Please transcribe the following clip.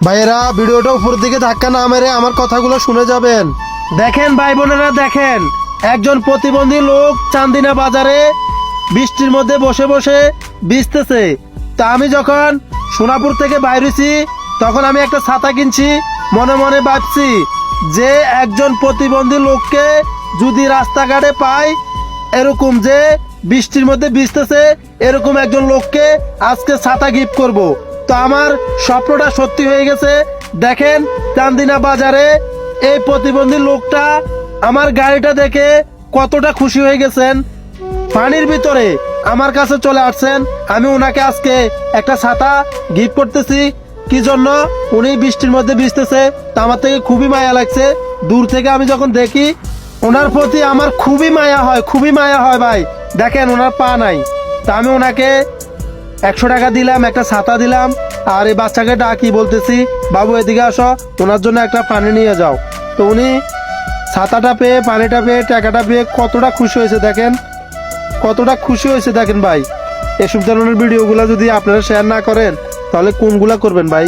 ভাইয়েরা ভিডিওটা উপর দিকে ধাক্কা না মেরে আমার কথাগুলো শুনে যাবেন। দেখেন ভাই বোনেরা, দেখেন একজন প্রতিবন্ধী লোক চান্দিনা বাজারে বৃষ্টির মধ্যে বসে বসে ভিজতেছে। তা আমি যখন সোনাপুর থেকে বাইরেছি তখন আমি একটা ছাতা কিনছি, মনে মনে ভাবছি যে একজন প্রতিবন্ধী লোককে যদি রাস্তাঘাটে পাই, এরকম যে বৃষ্টির মধ্যে ভিজতেছে এরকম একজন লোককে আজকে ছাতা গিফট করব। তো আমার স্বপ্নটা সত্যি হয়ে গেছে। দেখেন চান্দিনা বাজারে এই প্রতিবন্ধী লোকটা আমার গাড়িটা দেখে কতটা খুশি হয়ে গেছেন, পানির ভিতরে আমার কাছে চলে আসছেন। আমি ওনাকে আজকে একটা ছাতা গিফট করতেছি। কি জন্য? উনি বৃষ্টির মধ্যে ভিজতেছে, তা আমার থেকে খুবই মায়া লাগছে। দূর থেকে আমি যখন দেখি ওনার প্রতি আমার খুবই মায়া হয়, খুবই মায়া হয় ভাই। দেখেন ওনার পা নাই, তা আমি ওনাকে 100 টাকা দিলাম, একটা ছাতা দিলাম। আর এই বাচ্চাকে ডাকি, বলতেছি বাবু এদিকে আসো, ওনার জন্য একটা পানি নিয়ে যাও। তো উনি ছাতাটা পেয়ে, পানিটা পেয়ে, টাকাটা পেয়ে কতটা খুশি হয়েছে দেখেন, কতটা খুশি হয়েছে দেখেন ভাই। এসব ধরনের ভিডিওগুলো যদি আপনারা শেয়ার না করেন তাহলে কোনগুলা করবেন ভাই?